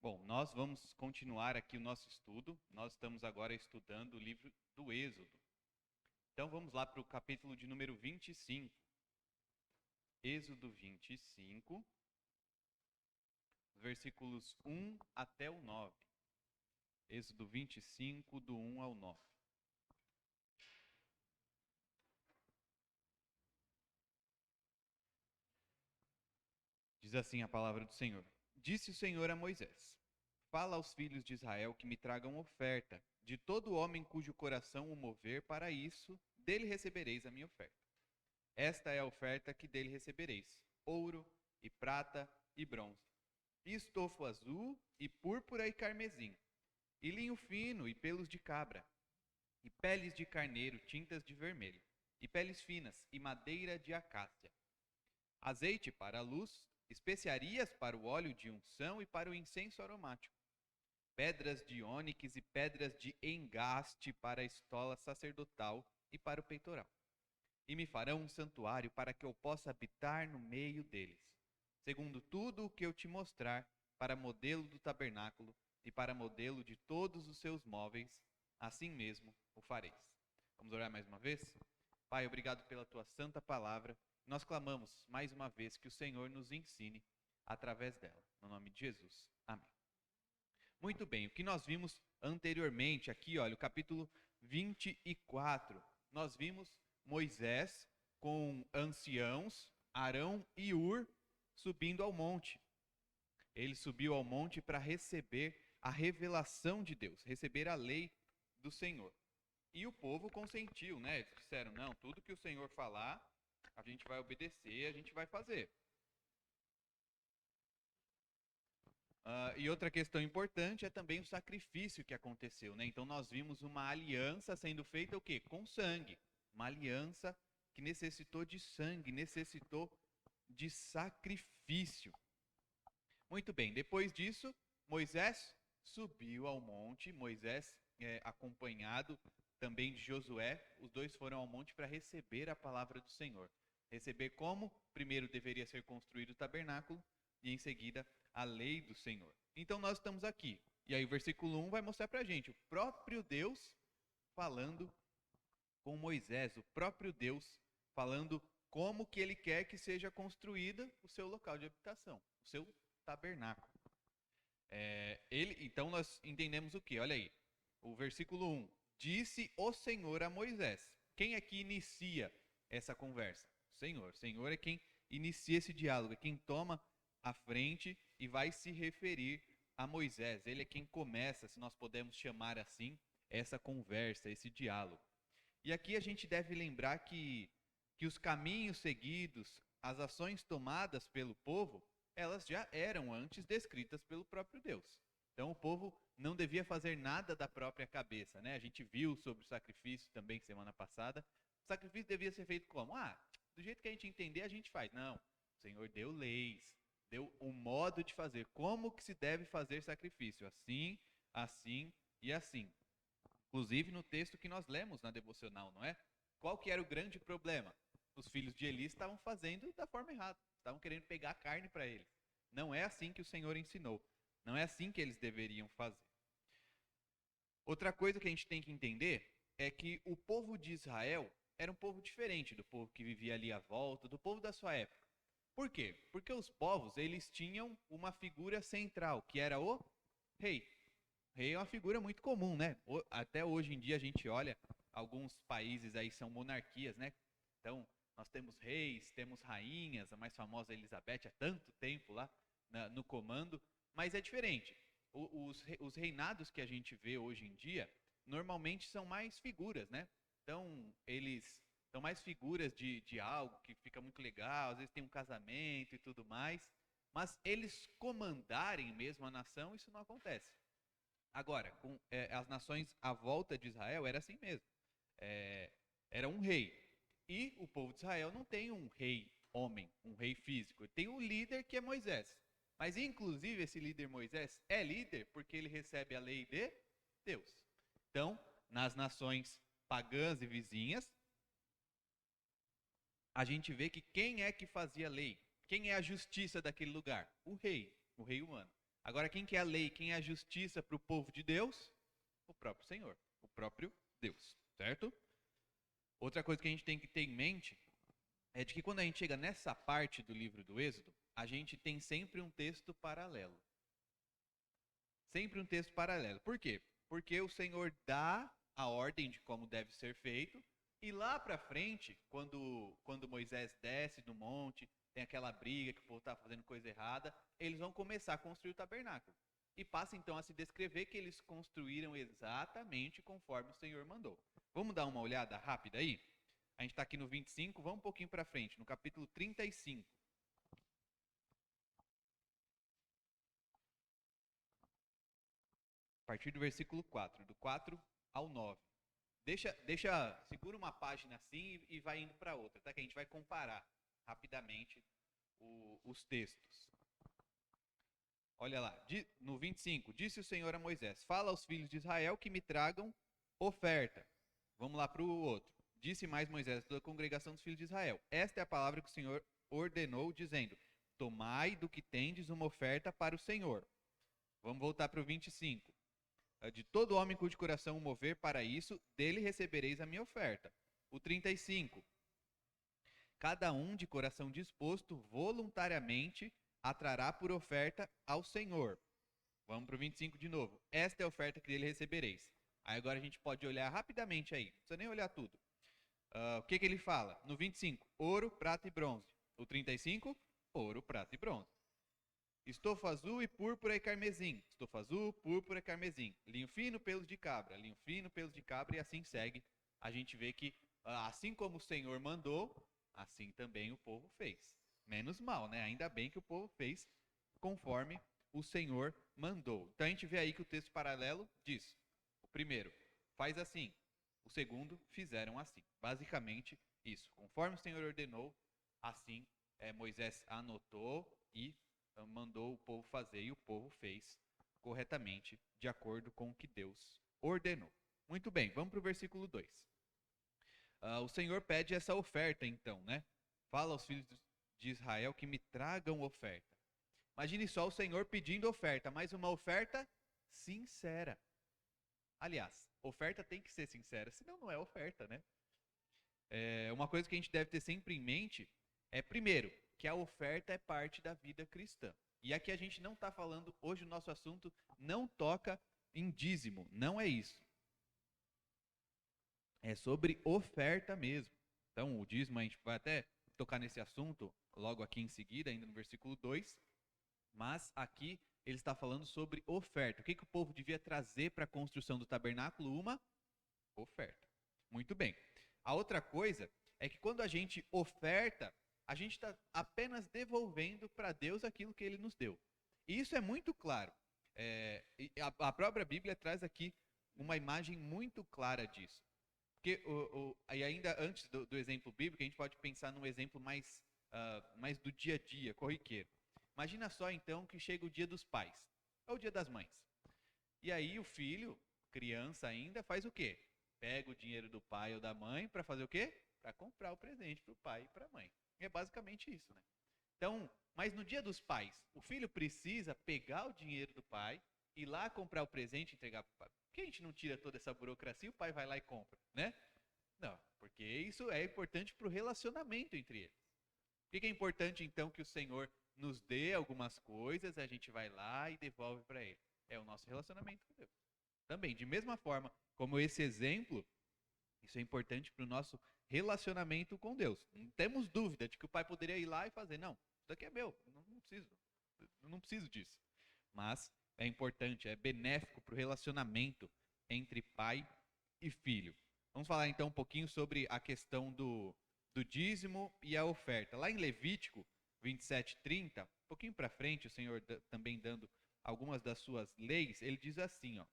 Bom, nós vamos continuar aqui o nosso estudo. Nós estamos agora estudando o livro do Êxodo. Então vamos lá para o capítulo de número 25. Êxodo 25, versículos 1 até o 9. Êxodo 25, do 1 ao 9. Diz assim a palavra do Senhor. Disse o Senhor a Moisés: Fala aos filhos de Israel que me tragam oferta. De todo homem cujo coração o mover para isso, dele recebereis a minha oferta. Esta é a oferta que dele recebereis: ouro e prata e bronze, e estofo azul e púrpura e carmesim, e linho fino e pelos de cabra, e peles de carneiro tintas de vermelho, e peles finas e madeira de acácia. Azeite para a luz, especiarias para o óleo de unção e para o incenso aromático, pedras de ônix e pedras de engaste para a estola sacerdotal e para o peitoral. E me farão um santuário para que eu possa habitar no meio deles, segundo tudo o que eu te mostrar, para modelo do tabernáculo e para modelo de todos os seus móveis, assim mesmo o fareis. Vamos orar mais uma vez? Pai, obrigado pela tua santa palavra. Nós clamamos mais uma vez que o Senhor nos ensine através dela. No nome de Jesus. Amém. Muito bem, o que nós vimos anteriormente aqui, olha, o capítulo 24, nós vimos Moisés com anciãos, Arão e Ur, subindo ao monte. Ele subiu ao monte para receber a revelação de Deus, receber a lei do Senhor. E o povo consentiu, né? Eles disseram, não, tudo que o Senhor falar, a gente vai obedecer, a gente vai fazer. E outra questão importante é também o sacrifício que aconteceu, né? Então nós vimos uma aliança sendo feita o quê? Com sangue. Uma aliança que necessitou de sangue, necessitou de sacrifício. Muito bem, depois disso, Moisés subiu ao monte, Moisés acompanhado também de Josué, os dois foram ao monte para receber a palavra do Senhor. Receber como? Primeiro deveria ser construído o tabernáculo e em seguida a lei do Senhor. Então nós estamos aqui. E aí o versículo 1 vai mostrar para a gente o próprio Deus falando com Moisés, o próprio Deus falando como que ele quer que seja construída o seu local de habitação, o seu tabernáculo. Então nós entendemos o que? Olha aí, o versículo 1. Disse o Senhor a Moisés. Quem é que inicia essa conversa? O Senhor. O Senhor é quem inicia esse diálogo, é quem toma a frente e vai se referir a Moisés. Ele é quem começa, se nós podemos chamar assim, essa conversa, esse diálogo. E aqui a gente deve lembrar que os caminhos seguidos, as ações tomadas pelo povo, elas já eram antes descritas pelo próprio Deus. Então o povo não devia fazer nada da própria cabeça, né? A gente viu sobre o sacrifício também semana passada. O sacrifício devia ser feito como? Do jeito que a gente entender, a gente faz. Não, o Senhor deu leis, deu um modo de fazer, como que se deve fazer sacrifício, assim, assim e assim. Inclusive no texto que nós lemos na devocional, não é? Qual que era o grande problema? Os filhos de Eli estavam fazendo da forma errada, estavam querendo pegar a carne para eles. Não é assim que o Senhor ensinou, não é assim que eles deveriam fazer. Outra coisa que a gente tem que entender é que o povo de Israel era um povo diferente do povo que vivia ali à volta, do povo da sua época. Por quê? Porque os povos, eles tinham uma figura central, que era o rei. O rei é uma figura muito comum, né? Até hoje em dia a gente olha, alguns países aí são monarquias, né? Então, nós temos reis, temos rainhas, a mais famosa é Elizabeth, há tanto tempo lá no comando, mas é diferente. Os reinados que a gente vê hoje em dia, normalmente são mais figuras, né? Então, eles são mais figuras de algo que fica muito legal, às vezes tem um casamento e tudo mais, mas eles comandarem mesmo a nação, isso não acontece. Agora, com as nações à volta de Israel, era assim mesmo. Era um rei. E o povo de Israel não tem um rei homem, um rei físico. Tem um líder que é Moisés. Mas, inclusive, esse líder Moisés é líder porque ele recebe a lei de Deus. Então, nas nações pagãs e vizinhas, a gente vê que quem é que fazia lei? Quem é a justiça daquele lugar? O rei humano. Agora, quem que é a lei, quem é a justiça para o povo de Deus? O próprio Senhor, o próprio Deus, certo? Outra coisa que a gente tem que ter em mente é de que quando a gente chega nessa parte do livro do Êxodo, a gente tem sempre um texto paralelo. Sempre um texto paralelo. Por quê? Porque o Senhor dá a ordem de como deve ser feito, e lá para frente, quando Moisés desce do monte, tem aquela briga que o povo está fazendo coisa errada, eles vão começar a construir o tabernáculo. E passa então a se descrever que eles construíram exatamente conforme o Senhor mandou. Vamos dar uma olhada rápida aí? A gente está aqui no 25, vamos um pouquinho para frente, no capítulo 35. A partir do versículo 4, do 4 ao 9. Segura uma página assim e vai indo para outra, tá? Que a gente vai comparar rapidamente os textos. Olha lá, no 25, disse o Senhor a Moisés: fala aos filhos de Israel que me tragam oferta. Vamos lá para o outro. Disse mais Moisés a toda a congregação dos filhos de Israel: esta é a palavra que o Senhor ordenou, dizendo: tomai do que tendes uma oferta para o Senhor. Vamos voltar para o 25. De todo homem cujo coração o mover para isso, dele recebereis a minha oferta. O 35. Cada um de coração disposto, voluntariamente, atrará por oferta ao Senhor. Vamos para o 25 de novo. Esta é a oferta que dele recebereis. Aí agora a gente pode olhar rapidamente aí. Não precisa nem olhar tudo. O que ele fala? No 25, ouro, prata e bronze. O 35, ouro, prata e bronze. Estofa azul e púrpura e carmesim. Estofa azul, púrpura e carmesim. Linho fino, pelos de cabra. Linho fino, pelos de cabra, e assim segue. A gente vê que, assim como o Senhor mandou, assim também o povo fez. Menos mal, né? Ainda bem que o povo fez conforme o Senhor mandou. Então a gente vê aí que o texto paralelo diz: o primeiro, faz assim. O segundo, fizeram assim. Basicamente isso. Conforme o Senhor ordenou, assim Moisés anotou e mandou o povo fazer, e o povo fez corretamente, de acordo com o que Deus ordenou. Muito bem, vamos para o versículo 2. O Senhor pede essa oferta, então, né? Fala aos filhos de Israel que me tragam oferta. Imagine só o Senhor pedindo oferta, mas uma oferta sincera. Aliás, oferta tem que ser sincera, senão não é oferta, né? Uma coisa que a gente deve ter sempre em mente é, primeiro, que a oferta é parte da vida cristã. E aqui a gente não está falando, hoje o nosso assunto não toca em dízimo, não é isso. É sobre oferta mesmo. Então, o dízimo, a gente vai até tocar nesse assunto logo aqui em seguida, ainda no versículo 2. Mas aqui ele está falando sobre oferta. O que o povo devia trazer para a construção do tabernáculo? Uma oferta. Muito bem. A outra coisa é que quando a gente oferta, a gente está apenas devolvendo para Deus aquilo que Ele nos deu. E isso é muito claro. A própria Bíblia traz aqui uma imagem muito clara disso. Porque, e ainda antes do exemplo bíblico, a gente pode pensar num exemplo mais do dia a dia, corriqueiro. Imagina só, então, que chega o dia dos pais, ou o dia das mães. E aí o filho, criança ainda, faz o quê? Pega o dinheiro do pai ou da mãe para fazer o quê? Para comprar o presente para o pai e para a mãe. É basicamente isso, né? Então, mas no dia dos pais, o filho precisa pegar o dinheiro do pai, ir lá comprar o presente e entregar para o pai. Por que a gente não tira toda essa burocracia e o pai vai lá e compra, né? Não, porque isso é importante para o relacionamento entre eles. Por que é importante, então, que o Senhor nos dê algumas coisas, a gente vai lá e devolve para Ele? É o nosso relacionamento com Deus. Também, de mesma forma como esse exemplo, isso é importante para o nosso relacionamento com Deus. Não temos dúvida de que o pai poderia ir lá e fazer, não, isso daqui é meu, não preciso disso. Mas é importante, é benéfico para o relacionamento entre pai e filho. Vamos falar então um pouquinho sobre a questão do dízimo e a oferta. Lá em Levítico 27:30, um pouquinho para frente, o Senhor também dando algumas das suas leis, ele diz assim, ó: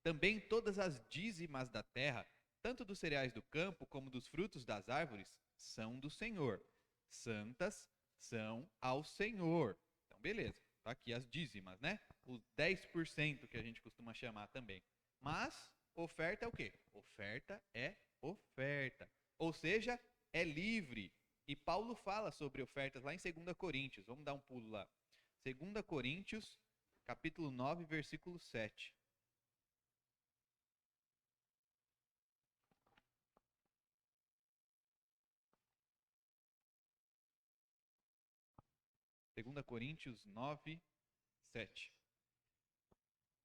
também todas as dízimas da terra, tanto dos cereais do campo como dos frutos das árvores, são do Senhor. Santas são ao Senhor. Então, beleza. Tá aqui as dízimas, né? Os 10% que a gente costuma chamar também. Mas, oferta é o quê? Oferta é oferta. Ou seja, é livre. E Paulo fala sobre ofertas lá em 2 Coríntios. Vamos dar um pulo lá. 2 Coríntios, capítulo 9, versículo 7. 2 Coríntios 9, 7.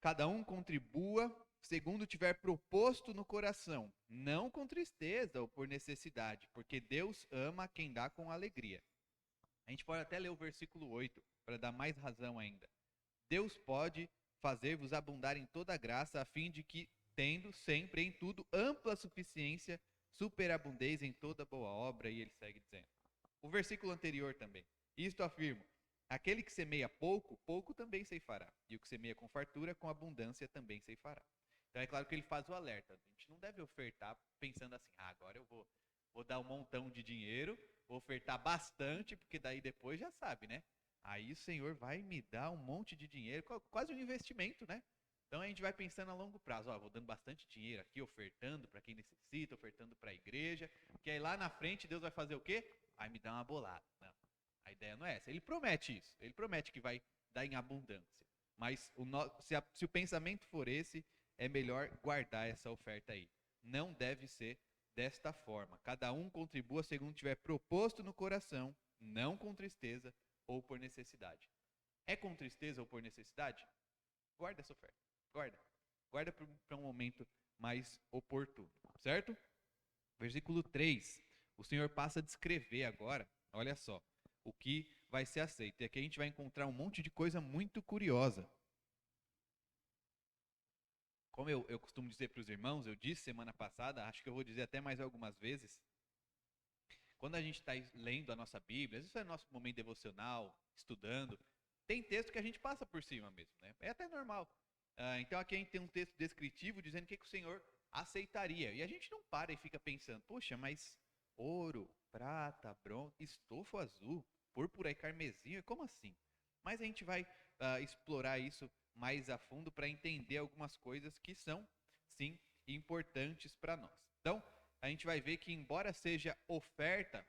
Cada um contribua segundo tiver proposto no coração, não com tristeza ou por necessidade, porque Deus ama quem dá com alegria. A gente pode até ler o versículo 8, para dar mais razão ainda. Deus pode fazer-vos abundar em toda graça, a fim de que, tendo sempre em tudo ampla suficiência, superabundez em toda boa obra, e ele segue dizendo. O versículo anterior também. Isto afirmo: aquele que semeia pouco, pouco também ceifará. E o que semeia com fartura, com abundância também ceifará. Então é claro que ele faz o alerta. A gente não deve ofertar pensando assim, agora eu vou dar um montão de dinheiro, vou ofertar bastante, porque daí depois já sabe, né? Aí o Senhor vai me dar um monte de dinheiro, quase um investimento, né? Então a gente vai pensando a longo prazo, ó, vou dando bastante dinheiro aqui, ofertando para quem necessita, ofertando para a igreja, que aí lá na frente Deus vai fazer o quê? Vai me dar uma bolada. Não. A ideia não é essa. Ele promete isso. Ele promete que vai dar em abundância. Mas se o pensamento for esse, é melhor guardar essa oferta aí. Não deve ser desta forma. Cada um contribua segundo tiver proposto no coração, não com tristeza ou por necessidade. É com tristeza ou por necessidade? Guarda essa oferta. Guarda. Guarda para um momento mais oportuno. Certo? Versículo 3. O Senhor passa a descrever agora, olha só, o que vai ser aceito. E aqui a gente vai encontrar um monte de coisa muito curiosa. Como eu costumo dizer para os irmãos, eu disse semana passada, acho que eu vou dizer até mais algumas vezes, quando a gente está lendo a nossa Bíblia, isso é nosso momento devocional, estudando, tem texto que a gente passa por cima mesmo, né? É até normal. Então aqui a gente tem um texto descritivo dizendo o que o Senhor aceitaria. E a gente não para e fica pensando, poxa, mas ouro, prata, bronze, estofo azul, púrpura e carmesim, como assim? Mas a gente vai explorar isso mais a fundo para entender algumas coisas que são, sim, importantes para nós. Então, a gente vai ver que, embora seja oferta,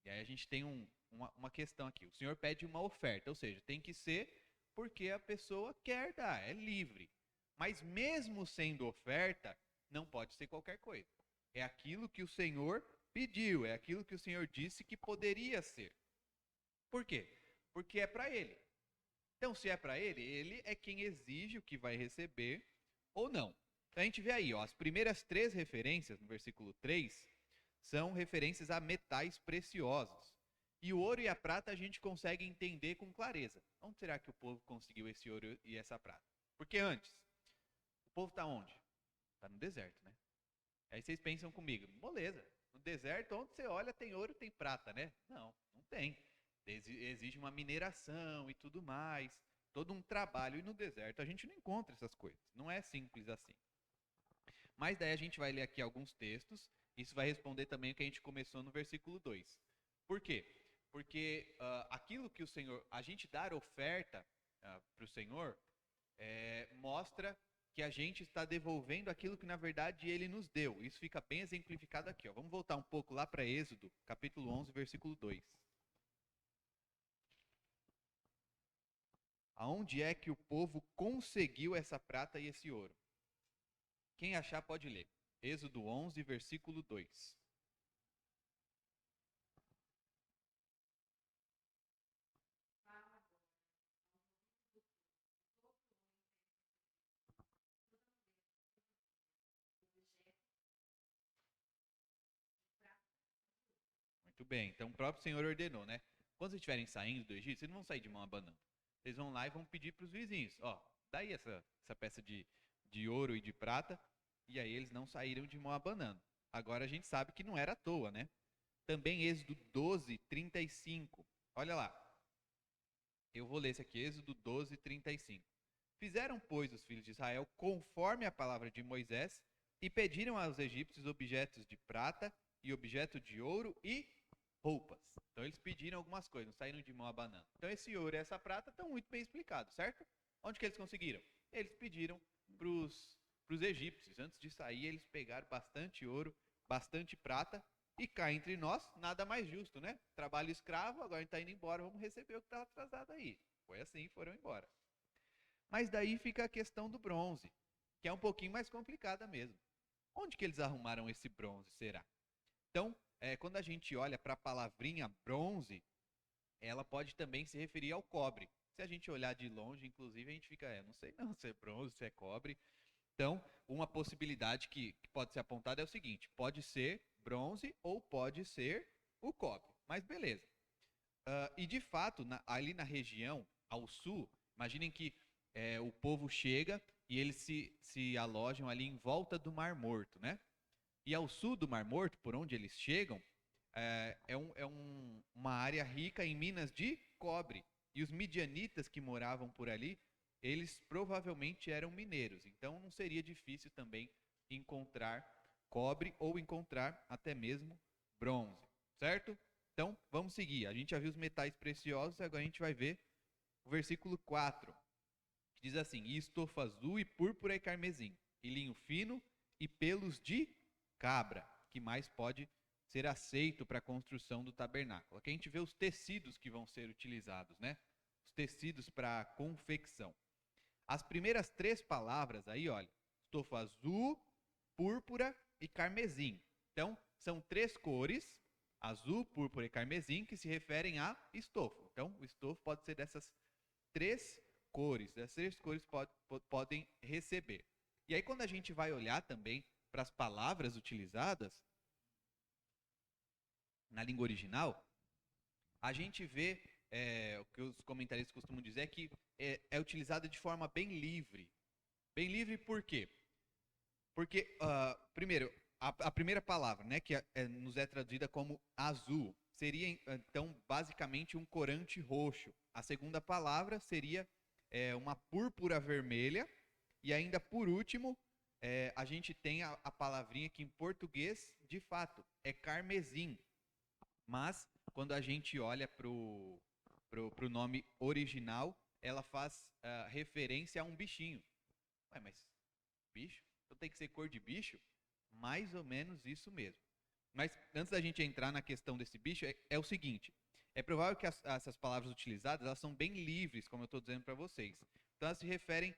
e aí a gente tem uma questão aqui. O Senhor pede uma oferta, ou seja, tem que ser porque a pessoa quer dar, é livre. Mas mesmo sendo oferta, não pode ser qualquer coisa. É aquilo que o Senhor pediu, é aquilo que o Senhor disse que poderia ser. Por quê? Porque é para Ele. Então, se é para Ele, Ele é quem exige o que vai receber ou não. Então, a gente vê aí, ó, as primeiras 3 referências, no versículo 3, são referências a metais preciosos. E o ouro e a prata a gente consegue entender com clareza. Onde será que o povo conseguiu esse ouro e essa prata? Porque antes, o povo está onde? Está no deserto, né? Aí vocês pensam comigo, beleza, no deserto onde você olha tem ouro, tem prata, né? Não, não tem. Exige uma mineração e tudo mais, todo um trabalho. E no deserto a gente não encontra essas coisas. Não é simples assim. Mas daí a gente vai ler aqui alguns textos. Isso vai responder também o que a gente começou no versículo 2. Por quê? Porque aquilo que o Senhor, a gente dar oferta para o Senhor, mostra que a gente está devolvendo aquilo que na verdade Ele nos deu. Isso fica bem exemplificado aqui. Ó. Vamos voltar um pouco lá para Êxodo, capítulo 11, versículo 2. Aonde é que o povo conseguiu essa prata e esse ouro? Quem achar pode ler. Êxodo 11, versículo 2. Muito bem, então o próprio Senhor ordenou, né? Quando vocês estiverem saindo do Egito, vocês não vão sair de mão abanando. Vocês vão lá e vão pedir para os vizinhos, ó, daí essa peça de ouro e de prata, e aí eles não saíram de mão abanando. Agora a gente sabe que não era à toa, né? Também Êxodo 12, 35. Olha lá. Eu vou ler esse aqui, Êxodo 12, 35. Fizeram, pois, os filhos de Israel conforme a palavra de Moisés e pediram aos egípcios objetos de prata e objeto de ouro e roupas. Então eles pediram algumas coisas, não saíram de mão abanando. Então esse ouro e essa prata estão muito bem explicados, certo? Onde que eles conseguiram? Eles pediram para os egípcios. Antes de sair, eles pegaram bastante ouro, bastante prata. E cá entre nós, nada mais justo, né? Trabalho escravo, agora a gente está indo embora, vamos receber o que estava atrasado aí. Foi assim e foram embora. Mas daí fica a questão do bronze, que é um pouquinho mais complicada mesmo. Onde que eles arrumaram esse bronze, será? Então, quando a gente olha para a palavrinha bronze, ela pode também se referir ao cobre. Se a gente olhar de longe, inclusive, a gente fica, não sei não se é bronze, se é cobre. Então, uma possibilidade que pode ser apontada é o seguinte: pode ser bronze ou pode ser o cobre. Mas beleza. E de fato, ali na região, ao sul, imaginem que o povo chega e eles se alojam ali em volta do Mar Morto, né? E ao sul do Mar Morto, por onde eles chegam, uma área rica em minas de cobre. E os midianitas que moravam por ali, eles provavelmente eram mineiros. Então não seria difícil também encontrar cobre ou encontrar até mesmo bronze, certo? Então vamos seguir. A gente já viu os metais preciosos, agora a gente vai ver o versículo 4, que diz assim: e estofa azul e púrpura e carmesim, e linho fino e pelos de cabra, que mais pode ser aceito para a construção do tabernáculo. Aqui a gente vê os tecidos que vão ser utilizados, né? Os tecidos para confecção. As primeiras 3 palavras aí, olha, estofa azul, púrpura e carmesim. Então, são 3 cores, azul, púrpura e carmesim, que se referem a estofo. Então, o estofo pode ser dessas 3 cores. Essas 3 cores podem receber. E aí, quando a gente vai olhar também para as palavras utilizadas na língua original, a gente vê o que os comentaristas costumam dizer que é utilizada de forma bem livre. Bem livre por quê? Porque, primeiro, a primeira palavra, né, que nos é traduzida como azul, seria, então, basicamente um corante roxo. A segunda palavra seria uma púrpura vermelha. E ainda, por último, a gente tem a palavrinha que em português, de fato, é carmesim. Mas, quando a gente olha para o nome original, ela faz referência a um bichinho. Ué, mas bicho? Então tem que ser cor de bicho? Mais ou menos isso mesmo. Mas antes da gente entrar na questão desse bicho, é o seguinte: é provável que essas palavras utilizadas elas são bem livres, como eu estou dizendo para vocês. Então elas se referem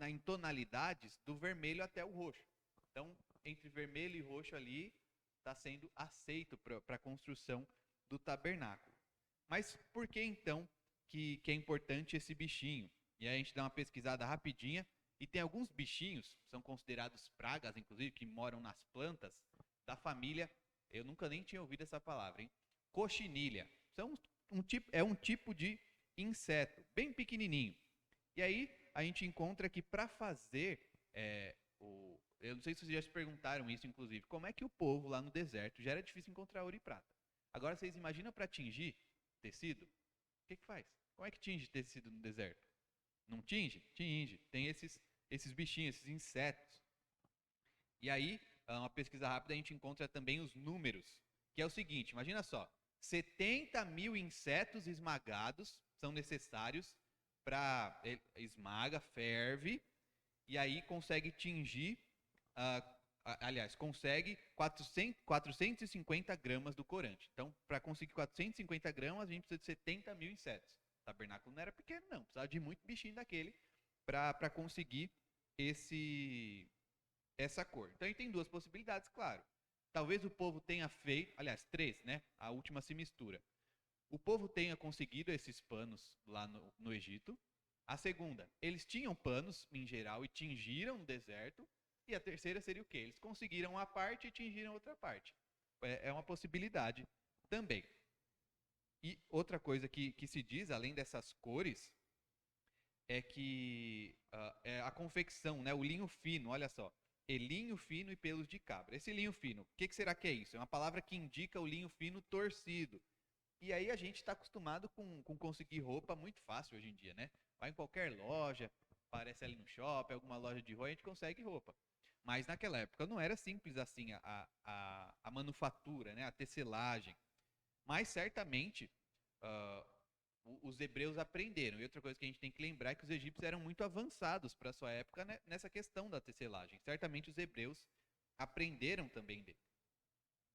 em tonalidades do vermelho até o roxo. Então, entre vermelho e roxo ali, está sendo aceito para a construção do tabernáculo. Mas por que então que é importante esse bichinho? E aí a gente dá uma pesquisada rapidinha. E tem alguns bichinhos, são considerados pragas, inclusive, que moram nas plantas, da família, eu nunca nem tinha ouvido essa palavra, hein? Cochinilha. É um tipo de inseto, bem pequenininho. E aí a gente encontra que para fazer, eu não sei se vocês já se perguntaram isso, inclusive, como é que o povo lá no deserto, já era difícil encontrar ouro e prata. Agora vocês imaginam para tingir tecido? O que faz? Como é que tinge tecido no deserto? Não tinge? Tinge. Tem esses bichinhos, esses insetos. E aí, uma pesquisa rápida, a gente encontra também os números, que é o seguinte, imagina só, 70 mil insetos esmagados são necessários para esmaga, ferve, e aí consegue tingir, consegue 450 gramas do corante. Então, para conseguir 450 gramas, a gente precisa de 70 mil insetos. O tabernáculo não era pequeno, não. Precisava de muito bichinho daquele para conseguir essa cor. Então, a gente tem 2 possibilidades, claro. Talvez o povo tenha feito, aliás, 3, né? A última se mistura. O povo tenha conseguido esses panos lá no Egito. A segunda, eles tinham panos em geral e tingiram no deserto. E a terceira seria o quê? Eles conseguiram uma parte e tingiram outra parte. É uma possibilidade também. E outra coisa que se diz, além dessas cores, é que a confecção, né, o linho fino, olha só, é linho fino e pelos de cabra. Esse linho fino, o que será que é isso? É uma palavra que indica o linho fino torcido. E aí a gente está acostumado com conseguir roupa muito fácil hoje em dia, né? Vai em qualquer loja, aparece ali no shopping, alguma loja de rua, a gente consegue roupa. Mas naquela época não era simples assim a manufatura, né, a tecelagem. Mas certamente os hebreus aprenderam. E outra coisa que a gente tem que lembrar é que os egípcios eram muito avançados para a sua época, né, nessa questão da tecelagem. Certamente os hebreus aprenderam também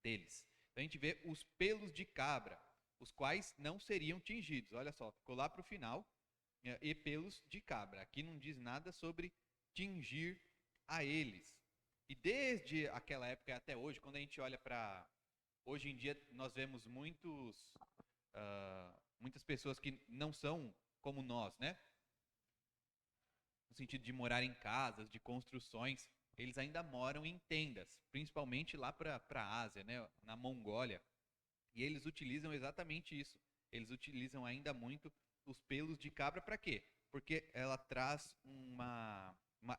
deles. Então a gente vê os pelos de cabra, os quais não seriam tingidos. Olha só, ficou lá para o final. e pelos de cabra. Aqui não diz nada sobre tingir a eles. E desde aquela época até hoje, quando a gente olha para... Hoje em dia nós vemos muitas pessoas que não são como nós, né? No sentido de morar em casas, de construções, eles ainda moram em tendas, principalmente lá para a Ásia, né? Na Mongólia. E eles utilizam exatamente isso. Eles utilizam ainda muito os pelos de cabra para quê? Porque ela traz uma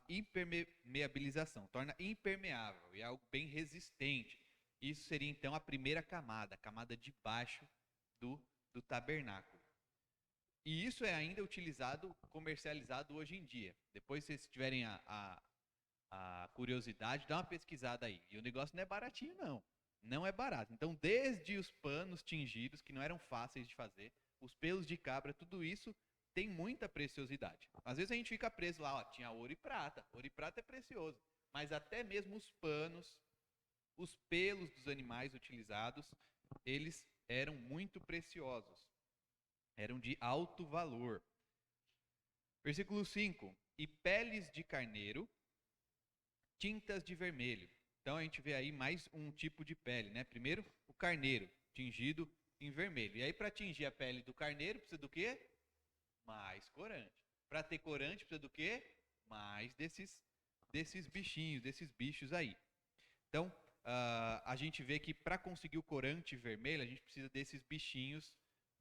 impermeabilização, torna impermeável e é algo bem resistente. Isso seria então a primeira camada, a camada de baixo do tabernáculo. E isso é ainda utilizado, comercializado hoje em dia. Depois, se vocês tiverem a curiosidade, dá uma pesquisada aí. E o negócio não é baratinho, não. Não é barato. Então, desde os panos tingidos, que não eram fáceis de fazer, os pelos de cabra, tudo isso tem muita preciosidade. Às vezes a gente fica preso lá, ó, tinha ouro e prata. Ouro e prata é precioso. Mas até mesmo os panos, os pelos dos animais utilizados, eles eram muito preciosos. Eram de alto valor. Versículo 5. E peles de carneiro, tintas de vermelho. Então a gente vê aí mais um tipo de pele, né? Primeiro, o carneiro, tingido em vermelho. E aí para tingir a pele do carneiro precisa do quê? Mais corante. Para ter corante precisa do quê? Mais desses bichinhos, desses bichos aí. Então a gente vê que para conseguir o corante vermelho a gente precisa desses bichinhos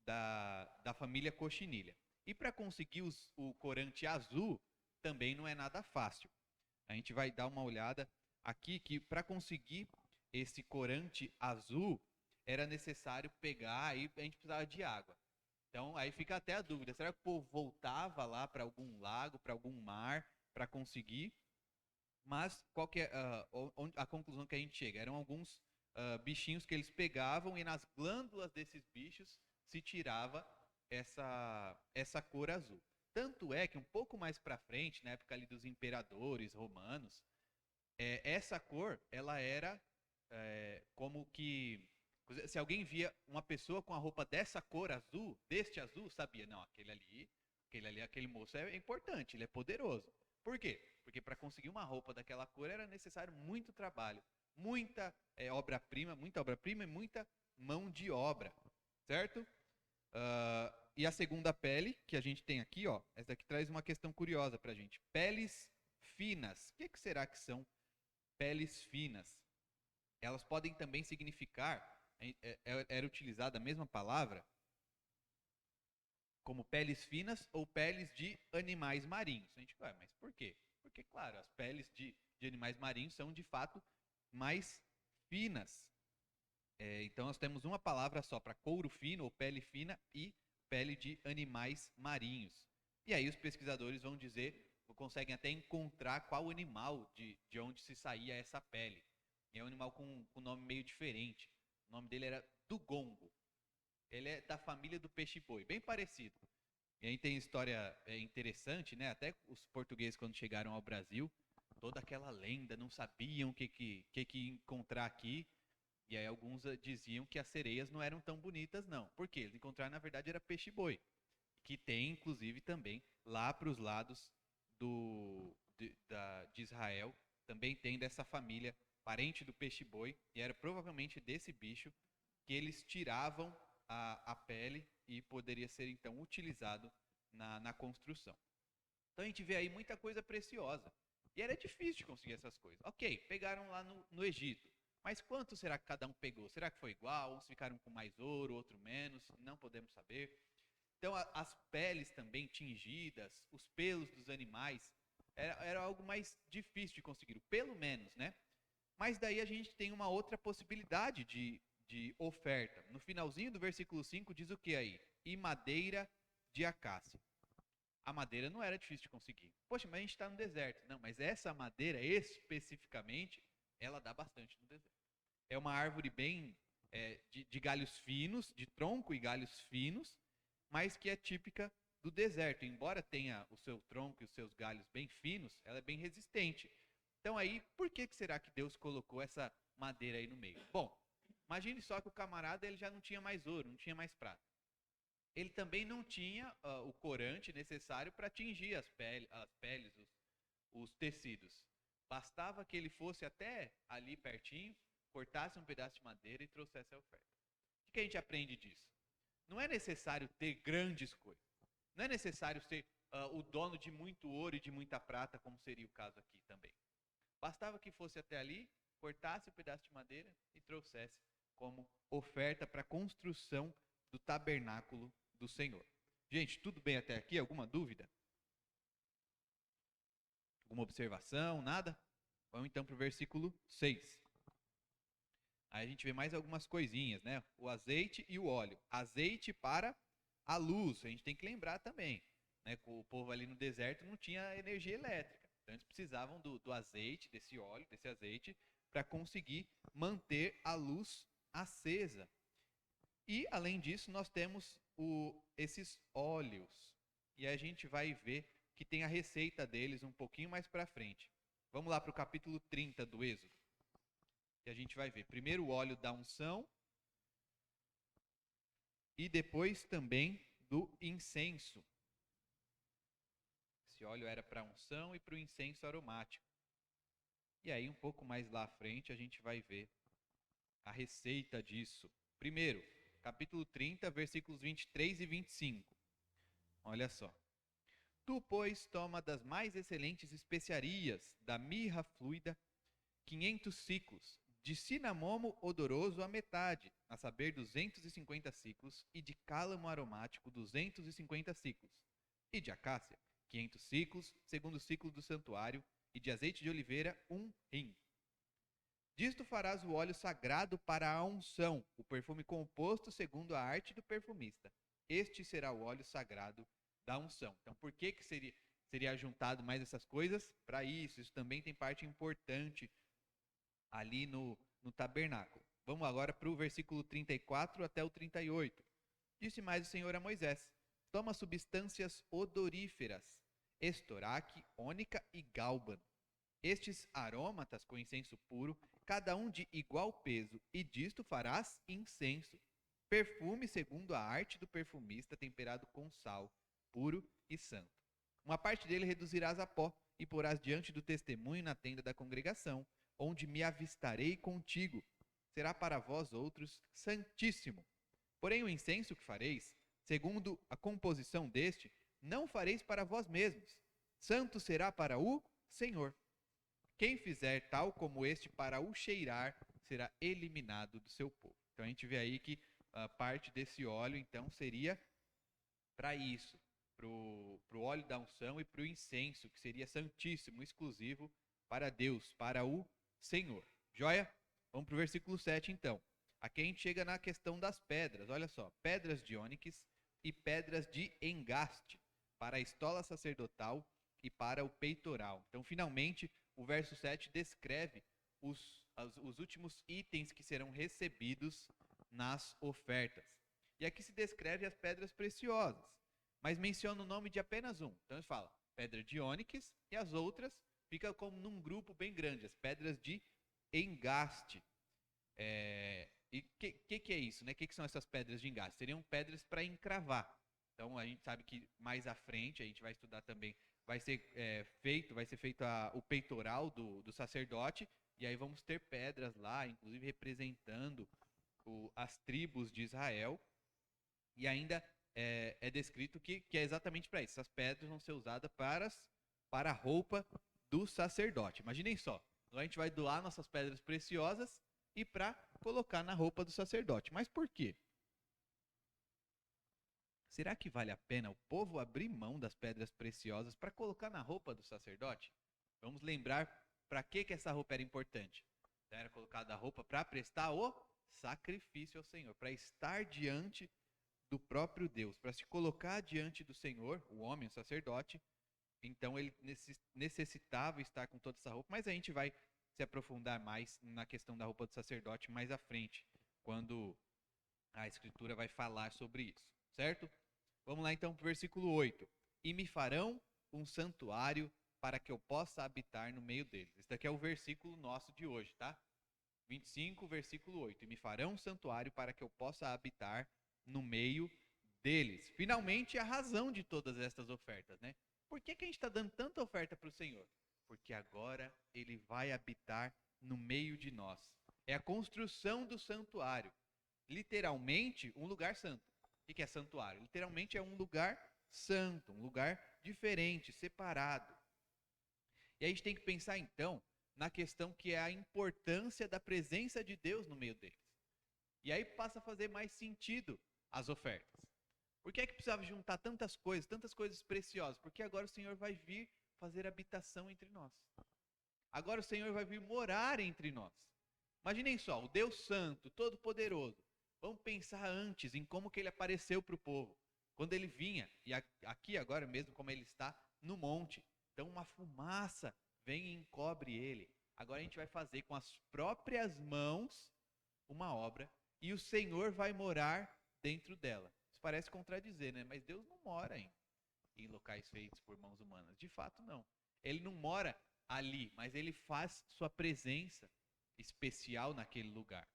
da família Cochinilha. E para conseguir o corante azul também não é nada fácil. A gente vai dar uma olhada aqui que para conseguir esse corante azul era necessário pegar, aí a gente precisava de água. Então aí fica até a dúvida, será que o povo voltava lá para algum lago, para algum mar para conseguir? Mas qual que é a conclusão que a gente chega? Eram alguns bichinhos que eles pegavam e nas glândulas desses bichos se tirava essa cor azul. Tanto é que um pouco mais para frente, na época ali dos imperadores romanos, essa cor ela era como que se alguém via uma pessoa com a roupa dessa cor azul, deste azul, sabia, não, aquele moço é importante, ele é poderoso. Por quê? Porque para conseguir uma roupa daquela cor era necessário muito trabalho, muita obra-prima e muita mão de obra, certo? E a segunda pele que a gente tem aqui, ó, essa aqui traz uma questão curiosa para a gente. Peles finas. O que será que são peles finas? Elas podem também significar, era utilizada a mesma palavra, como peles finas ou peles de animais marinhos. A gente vai, mas por quê? Porque, claro, as peles de animais marinhos são de fato mais finas. Então nós temos uma palavra só para couro fino ou pele fina e pele de animais marinhos. E aí os pesquisadores vão dizer, conseguem até encontrar qual animal de onde se saía essa pele. E é um animal com um nome meio diferente. O nome dele era dugongo. Ele é da família do peixe-boi, bem parecido. E aí tem história interessante, né? Até os portugueses quando chegaram ao Brasil, toda aquela lenda, não sabiam o que encontrar aqui. E aí alguns diziam que as sereias não eram tão bonitas, não. Por quê? Eles encontraram, na verdade, era peixe-boi. Que tem, inclusive, também lá para os lados de Israel. Também tem dessa família, parente do peixe-boi. E era provavelmente desse bicho que eles tiravam a pele e poderia ser, então, utilizado na construção. Então a gente vê aí muita coisa preciosa. E era difícil de conseguir essas coisas. Ok, pegaram lá no Egito. Mas quanto será que cada um pegou? Será que foi igual? Uns ficaram com mais ouro, outro menos? Não podemos saber. Então, as peles também tingidas, os pelos dos animais, era algo mais difícil de conseguir, pelo menos, né? Mas daí a gente tem uma outra possibilidade de oferta. No finalzinho do versículo 5 diz o que aí? E madeira de acácia. A madeira não era difícil de conseguir. Poxa, mas a gente está no deserto. Não, mas essa madeira especificamente ela dá bastante no deserto. É uma árvore bem de galhos finos, de tronco e galhos finos, mas que é típica do deserto. Embora tenha o seu tronco e os seus galhos bem finos, ela é bem resistente. Então aí, por que será que Deus colocou essa madeira aí no meio? Bom, imagine só que o camarada ele já não tinha mais ouro, não tinha mais prata. ele também não tinha o corante necessário para atingir as peles, os tecidos. Bastava que ele fosse até ali pertinho, cortasse um pedaço de madeira e trouxesse a oferta. O que a gente aprende disso? Não é necessário ter grandes coisas. Não é necessário ser o dono de muito ouro e de muita prata, como seria o caso aqui também. Bastava que fosse até ali, cortasse o pedaço de madeira e trouxesse como oferta para a construção do tabernáculo do Senhor. Gente, tudo bem até aqui? Alguma dúvida? Alguma observação? Nada? Vamos então para o versículo 6. Aí a gente vê mais algumas coisinhas, né? O azeite e o óleo. Azeite para a luz. A gente tem que lembrar também, né? Que o povo ali no deserto não tinha energia elétrica. Então eles precisavam do azeite, desse óleo, desse azeite, para conseguir manter a luz acesa. E, além disso, nós temos esses óleos. E a gente vai ver que tem a receita deles um pouquinho mais para frente. Vamos lá para o capítulo 30 do Êxodo. Que a gente vai ver. Primeiro o óleo da unção. E depois também do incenso. Esse óleo era para a unção e para o incenso aromático. E aí, um pouco mais lá à frente, a gente vai ver a receita disso. Primeiro, capítulo 30, versículos 23 e 25. Olha só. Tu, pois, toma das mais excelentes especiarias, da mirra fluida, 500 siclos, de cinamomo odoroso a metade, a saber 250 siclos, e de cálamo aromático 250 siclos, e de acácia 500 siclos, segundo o ciclo do santuário, e de azeite de oliveira 1 rim. Disto farás o óleo sagrado para a unção, o perfume composto segundo a arte do perfumista. Este será o óleo sagrado da unção. Então, por que seria juntado mais essas coisas? Para isso. Isso também tem parte importante ali no tabernáculo. Vamos agora para o versículo 34 até o 38. Disse mais o Senhor a Moisés: toma substâncias odoríferas, estoraque, ônica e gálbano. Estes aromatas com incenso puro, cada um de igual peso, e disto farás incenso, perfume segundo a arte do perfumista, temperado com sal, puro e santo. Uma parte dele reduzirás a pó, e porás diante do testemunho na tenda da congregação, onde me avistarei contigo. Será para vós outros santíssimo. Porém o incenso que fareis, segundo a composição deste, não fareis para vós mesmos. Santo será para o Senhor. Quem fizer tal como este para o cheirar, será eliminado do seu povo. Então a gente vê aí que parte desse óleo, então, seria para isso, para o óleo da unção e para o incenso, que seria santíssimo, exclusivo para Deus, para o Senhor. Joia? Vamos para o versículo 7, então. Aqui a gente chega na questão das pedras. Olha só, pedras de ônix e pedras de engaste, para a estola sacerdotal e para o peitoral. Então, finalmente, o verso 7 descreve os últimos itens que serão recebidos nas ofertas. E aqui se descreve as pedras preciosas, mas menciona o nome de apenas um. Então ele fala pedra de ônix e as outras ficam como num grupo bem grande, as pedras de engaste. E o que é isso? Né? O que são essas pedras de engaste? Seriam pedras para encravar. Então a gente sabe que mais à frente, a gente vai estudar também, vai ser feito o peitoral do sacerdote, e aí vamos ter pedras lá, inclusive representando as tribos de Israel, e ainda é descrito que é exatamente para isso. Essas pedras vão ser usadas para a roupa do sacerdote. Imaginem só, a gente vai doar nossas pedras preciosas e para colocar na roupa do sacerdote. Mas por quê? Será que vale a pena o povo abrir mão das pedras preciosas para colocar na roupa do sacerdote? Vamos lembrar para que essa roupa era importante. Era colocada a roupa para prestar o sacrifício ao Senhor, para estar diante do próprio Deus, para se colocar diante do Senhor, o homem, o sacerdote. Então ele necessitava estar com toda essa roupa, mas a gente vai se aprofundar mais na questão da roupa do sacerdote mais à frente, quando a Escritura vai falar sobre isso, certo? Vamos lá então para o versículo 8. E me farão um santuário para que eu possa habitar no meio deles. Esse daqui é o versículo nosso de hoje, tá? 25, versículo 8. E me farão um santuário para que eu possa habitar no meio deles. Finalmente, a razão de todas estas ofertas, né? Por que a gente está dando tanta oferta para o Senhor? Porque agora Ele vai habitar no meio de nós. É a construção do santuário. Literalmente, um lugar santo. O que é santuário? Literalmente é um lugar santo, um lugar diferente, separado. E a gente tem que pensar, então, na questão que é a importância da presença de Deus no meio deles. E aí passa a fazer mais sentido as ofertas. Por que é que precisava juntar tantas coisas preciosas? Porque agora o Senhor vai vir fazer habitação entre nós. Agora o Senhor vai vir morar entre nós. Imaginem só, o Deus Santo, Todo-Poderoso. Vamos pensar antes em como que ele apareceu para o povo. Quando ele vinha, e aqui agora mesmo como ele está no monte. Então uma fumaça vem e encobre ele. Agora a gente vai fazer com as próprias mãos uma obra e o Senhor vai morar dentro dela. Isso parece contradizer, né? Mas Deus não mora em locais feitos por mãos humanas. De fato, não. Ele não mora ali, mas ele faz sua presença especial naquele lugar.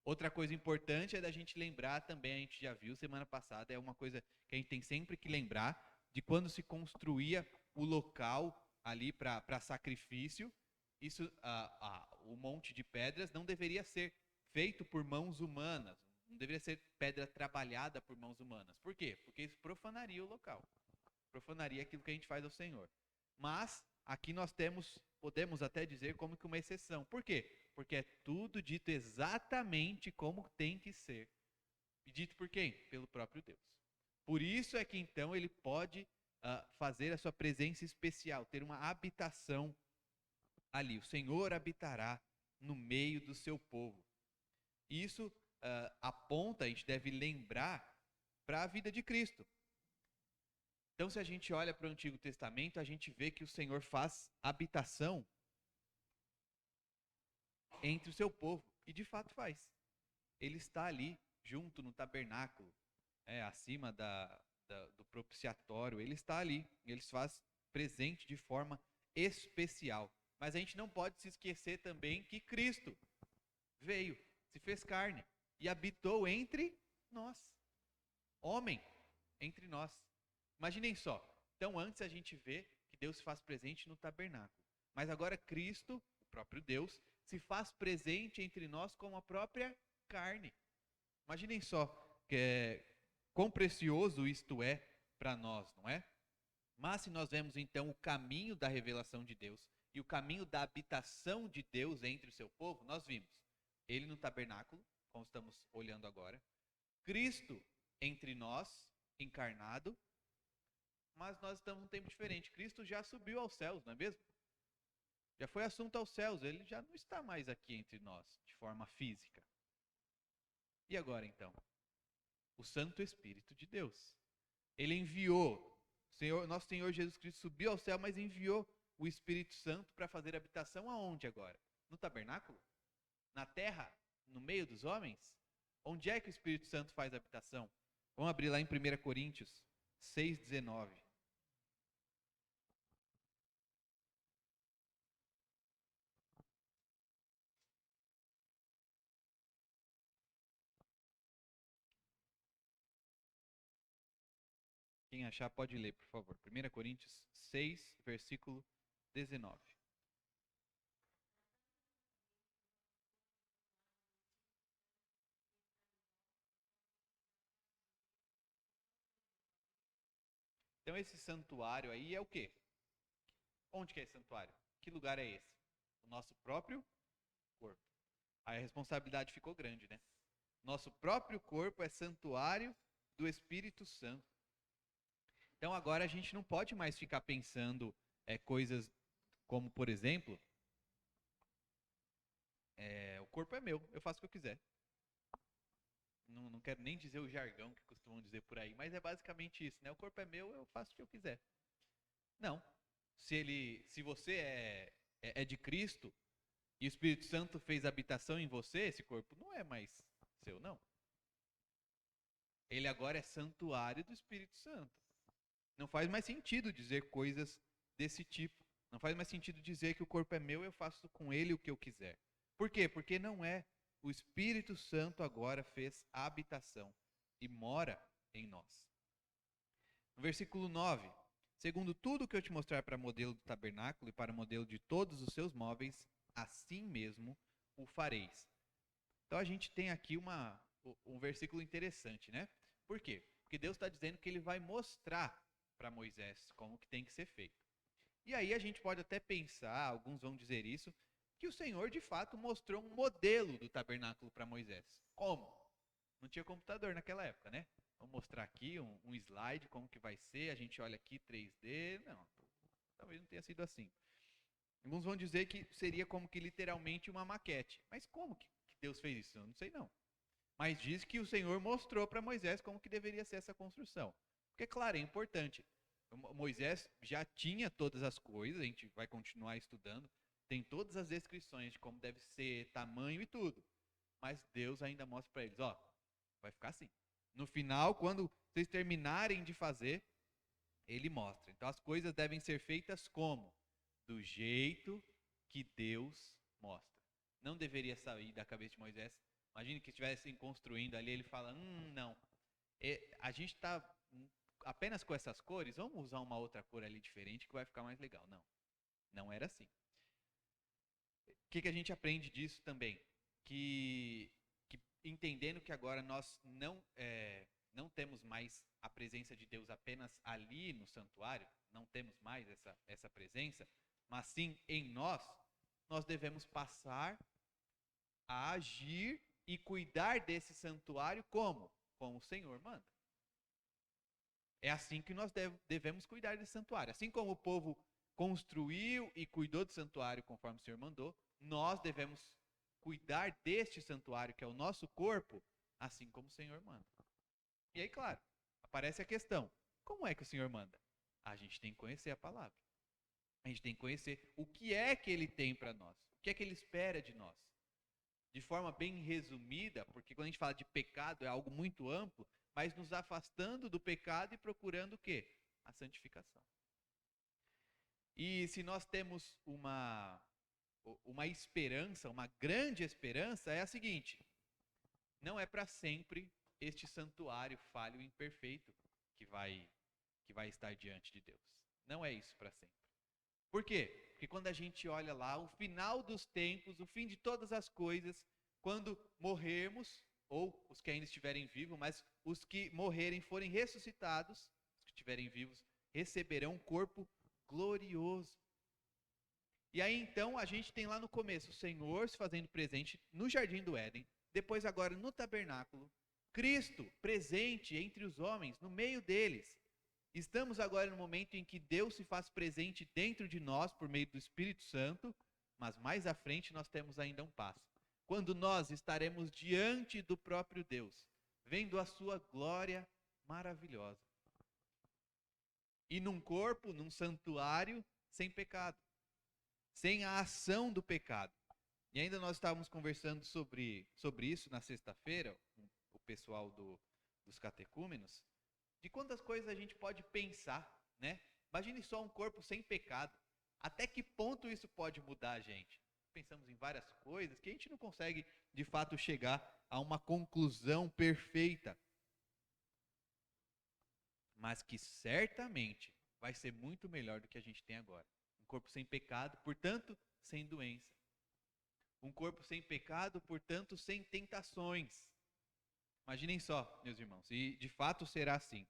Outra coisa importante é da gente lembrar também, a gente já viu semana passada, é uma coisa que a gente tem sempre que lembrar, de quando se construía o local ali para sacrifício, isso, o monte de pedras não deveria ser feito por mãos humanas, não deveria ser pedra trabalhada por mãos humanas. Por quê? Porque isso profanaria o local, profanaria aquilo que a gente faz ao Senhor. Mas aqui nós podemos até dizer como que uma exceção. Por quê? Porque é tudo dito exatamente como tem que ser. E dito por quem? Pelo próprio Deus. Por isso é que então ele pode fazer a sua presença especial, ter uma habitação ali. O Senhor habitará no meio do seu povo. Isso aponta, a gente deve lembrar, para a vida de Cristo. Então, se a gente olha para o Antigo Testamento, a gente vê que o Senhor faz habitação entre o seu povo. E de fato faz. Ele está ali, junto no tabernáculo, acima do propiciatório. Ele está ali. Ele se faz presente de forma especial. Mas a gente não pode se esquecer também que Cristo veio, se fez carne e habitou entre nós. Homem entre nós. Imaginem só. Então, antes a gente vê que Deus se faz presente no tabernáculo. Mas agora Cristo, o próprio Deus, se faz presente entre nós com a própria carne. Imaginem só quão precioso isto é para nós, não é? Mas se nós vemos então o caminho da revelação de Deus e o caminho da habitação de Deus entre o seu povo, nós vimos ele no tabernáculo, como estamos olhando agora, Cristo entre nós, encarnado, mas nós estamos num tempo diferente. Cristo já subiu aos céus, não é mesmo? Já foi assunto aos céus, ele já não está mais aqui entre nós, de forma física. E agora então? O Santo Espírito de Deus. Ele enviou, nosso Senhor Jesus Cristo subiu ao céu, mas enviou o Espírito Santo para fazer habitação aonde agora? No tabernáculo? Na terra? No meio dos homens? Onde é que o Espírito Santo faz habitação? Vamos abrir lá em 1 Coríntios 6,19. Quem achar pode ler, por favor. 1 Coríntios 6, versículo 19. Então esse santuário aí é o quê? Onde que é esse santuário? Que lugar é esse? O nosso próprio corpo. Aí a responsabilidade ficou grande, né? Nosso próprio corpo é santuário do Espírito Santo. Então agora a gente não pode mais ficar pensando coisas como, por exemplo, o corpo é meu, eu faço o que eu quiser. Não quero nem dizer o jargão que costumam dizer por aí, mas é basicamente isso, né? O corpo é meu, eu faço o que eu quiser. Não. Se você é de Cristo e o Espírito Santo fez habitação em você, esse corpo não é mais seu, não. Ele agora é santuário do Espírito Santo. Não faz mais sentido dizer coisas desse tipo. Não faz mais sentido dizer que o corpo é meu e eu faço com ele o que eu quiser. Por quê? Porque não é. O Espírito Santo agora fez habitação e mora em nós. No versículo 9, segundo tudo que eu te mostrar para modelo do tabernáculo e para modelo de todos os seus móveis, assim mesmo o fareis. Então a gente tem aqui um versículo interessante, né? Por quê? Porque Deus está dizendo que ele vai mostrar para Moisés como que tem que ser feito. E aí a gente pode até pensar, alguns vão dizer isso, que o Senhor de fato mostrou um modelo do tabernáculo para Moisés. Como? Não tinha computador naquela época, né? Vou mostrar aqui um slide, como que vai ser, a gente olha aqui 3D, não, talvez não tenha sido assim. Alguns vão dizer que seria como que literalmente uma maquete. Mas como que Deus fez isso? Eu não sei não. Mas diz que o Senhor mostrou para Moisés como que deveria ser essa construção. Porque, claro, é importante. Moisés já tinha todas as coisas, a gente vai continuar estudando, tem todas as descrições de como deve ser, tamanho e tudo. Mas Deus ainda mostra para eles, ó, vai ficar assim. No final, quando vocês terminarem de fazer, ele mostra. Então as coisas devem ser feitas como? Do jeito que Deus mostra. Não deveria sair da cabeça de Moisés. Imagine que estivessem construindo ali, ele fala, não, a gente está apenas com essas cores, vamos usar uma outra cor ali diferente que vai ficar mais legal. Não, não era assim. O que a gente aprende disso também? Que entendendo que agora nós não temos mais a presença de Deus apenas ali no santuário, não temos mais essa presença, mas sim em nós devemos passar a agir e cuidar desse santuário como? Como o Senhor manda. É assim que nós devemos cuidar desse santuário. Assim como o povo construiu e cuidou do santuário conforme o Senhor mandou, nós devemos cuidar deste santuário, que é o nosso corpo, assim como o Senhor manda. E aí, claro, aparece a questão, como é que o Senhor manda? A gente tem que conhecer a palavra. A gente tem que conhecer o que é que Ele tem para nós, o que é que Ele espera de nós. De forma bem resumida, porque quando a gente fala de pecado é algo muito amplo, mas nos afastando do pecado e procurando o quê? A santificação. E se nós temos uma esperança, uma grande esperança, é a seguinte: não é para sempre este santuário falho e imperfeito que vai estar diante de Deus. Não é isso para sempre. Por quê? Porque quando a gente olha lá, o final dos tempos, o fim de todas as coisas, quando morrermos, ou os que ainda estiverem vivos, mas os que morrerem forem ressuscitados, os que estiverem vivos, receberão um corpo glorioso. E aí então a gente tem lá no começo o Senhor se fazendo presente no Jardim do Éden, depois agora no tabernáculo, Cristo presente entre os homens, no meio deles. Estamos agora no momento em que Deus se faz presente dentro de nós por meio do Espírito Santo, mas mais à frente nós temos ainda um passo. Quando nós estaremos diante do próprio Deus, vendo a sua glória maravilhosa. E num corpo, num santuário, sem pecado. Sem a ação do pecado. E ainda nós estávamos conversando sobre isso na sexta-feira, o pessoal dos catecúmenos, de quantas coisas a gente pode pensar, né? Imagine só um corpo sem pecado. Até que ponto isso pode mudar a gente? Pensamos em várias coisas que a gente não consegue, de fato, chegar a uma conclusão perfeita. Mas que certamente vai ser muito melhor do que a gente tem agora. Um corpo sem pecado, portanto, sem doença. Um corpo sem pecado, portanto, sem tentações. Imaginem só, meus irmãos, e de fato será assim.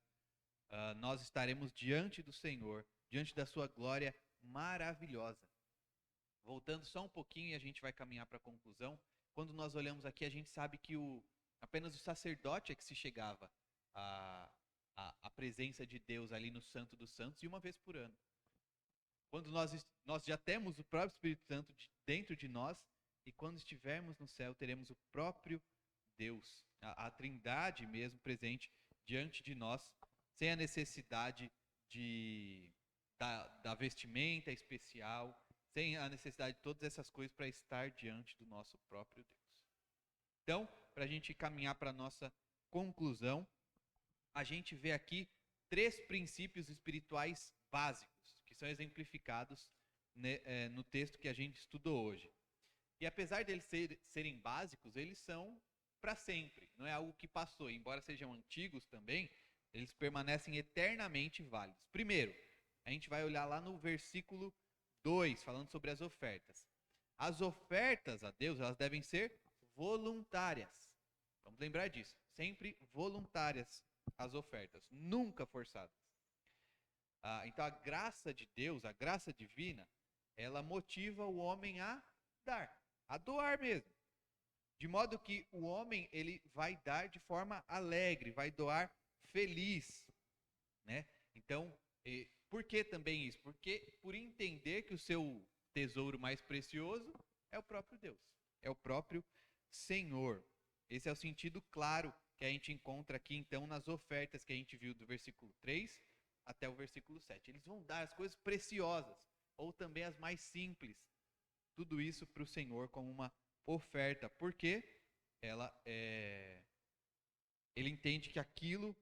Nós estaremos diante do Senhor, diante da sua glória maravilhosa. Voltando só um pouquinho e a gente vai caminhar para a conclusão. Quando nós olhamos aqui, a gente sabe que apenas o sacerdote é que se chegava à presença de Deus ali no Santo dos Santos e uma vez por ano. Quando nós já temos o próprio Espírito Santo dentro de nós, e quando estivermos no céu, teremos o próprio Deus, a Trindade mesmo presente diante de nós, sem a necessidade da vestimenta especial, sem a necessidade de todas essas coisas para estar diante do nosso próprio Deus. Então, para a gente caminhar para a nossa conclusão, a gente vê aqui 3 princípios espirituais básicos, que são exemplificados no texto que a gente estudou hoje. E apesar deles serem básicos, eles são para sempre, não é algo que passou. Embora sejam antigos também, Eles permanecem eternamente válidos. Primeiro, a gente vai olhar lá no versículo 2, falando sobre as ofertas. As ofertas a Deus, elas devem ser voluntárias. Vamos lembrar disso. Sempre voluntárias as ofertas, nunca forçadas. Então a graça de Deus, a graça divina, ela motiva o homem a dar, a doar mesmo. De modo que o homem ele vai dar de forma alegre, vai doar feliz, né? Então, por que também isso? Porque por entender que o seu tesouro mais precioso é o próprio Deus, é o próprio Senhor. Esse é o sentido claro que a gente encontra aqui então nas ofertas que a gente viu do versículo 3 até o versículo 7. Eles vão dar as coisas preciosas, ou também as mais simples, tudo isso para o Senhor como uma oferta, porque ele entende que aquilo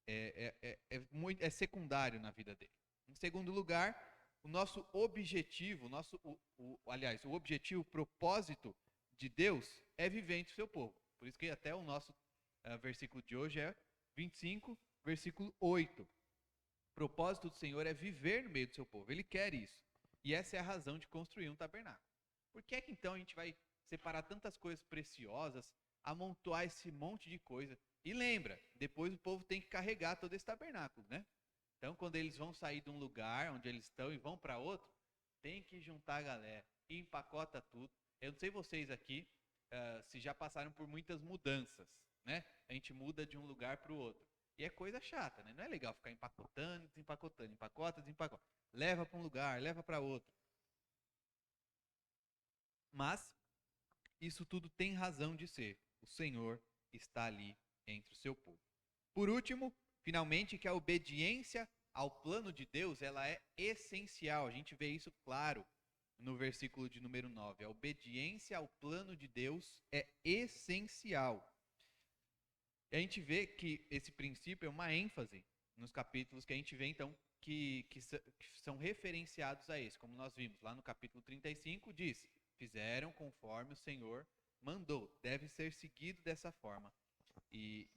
é secundário na vida dele. Em segundo lugar, o nosso objetivo, o objetivo, o propósito de Deus é viver entre o seu povo. Por isso que até o nosso versículo de hoje é 25, versículo 8. O propósito do Senhor é viver no meio do seu povo. Ele quer isso. E essa é a razão de construir um tabernáculo. Por que é que então a gente vai separar tantas coisas preciosas, amontoar esse monte de coisa? E lembra, depois o povo tem que carregar todo esse tabernáculo, né? Então, quando eles vão sair de um lugar onde eles estão e vão para outro, tem que juntar a galera e empacota tudo. Eu não sei vocês aqui se já passaram por muitas mudanças, né? A gente muda de um lugar para o outro. E é coisa chata, né? Não é legal ficar empacotando, desempacotando, empacota, desempacota. Leva para um lugar, leva para outro. Mas isso tudo tem razão de ser. O Senhor está ali entre o seu povo. Por último, finalmente, que a obediência ao plano de Deus, ela é essencial. A gente vê isso claro no versículo de número 9. A obediência ao plano de Deus é essencial. E a gente vê que esse princípio é uma ênfase nos capítulos que a gente vê, então, que são referenciados a esse. Como nós vimos lá no capítulo 35, diz: fizeram conforme o Senhor mandou. Deve ser seguido dessa forma. E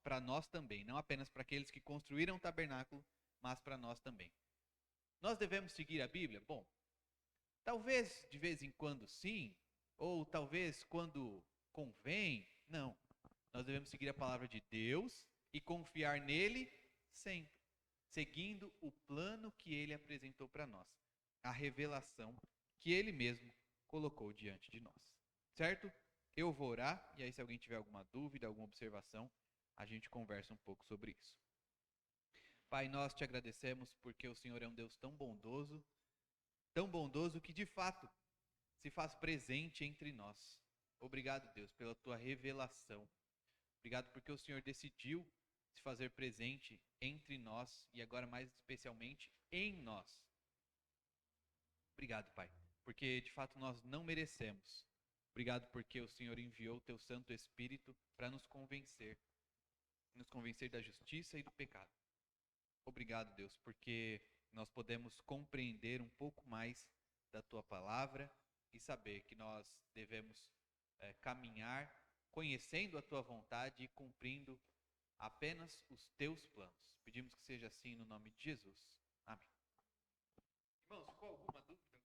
para nós também, não apenas para aqueles que construíram o tabernáculo, mas para nós também. Nós devemos seguir a Bíblia? Bom, talvez de vez em quando sim, ou talvez quando convém, não. Nós devemos seguir a palavra de Deus e confiar nele sempre, seguindo o plano que ele apresentou para nós, a revelação que ele mesmo colocou diante de nós. Certo? Eu vou orar, e aí se alguém tiver alguma dúvida, alguma observação, a gente conversa um pouco sobre isso. Pai, nós te agradecemos porque o Senhor é um Deus tão bondoso que de fato se faz presente entre nós. Obrigado, Deus, pela tua revelação. Obrigado porque o Senhor decidiu se fazer presente entre nós e agora mais especialmente em nós. Obrigado, Pai, porque de fato nós não merecemos. Obrigado porque o Senhor enviou o teu Santo Espírito para nos convencer da justiça e do pecado. Obrigado, Deus, porque nós podemos compreender um pouco mais da tua palavra e saber que nós devemos caminhar conhecendo a tua vontade e cumprindo apenas os teus planos. Pedimos que seja assim no nome de Jesus. Amém. Irmãos, ficou alguma dúvida?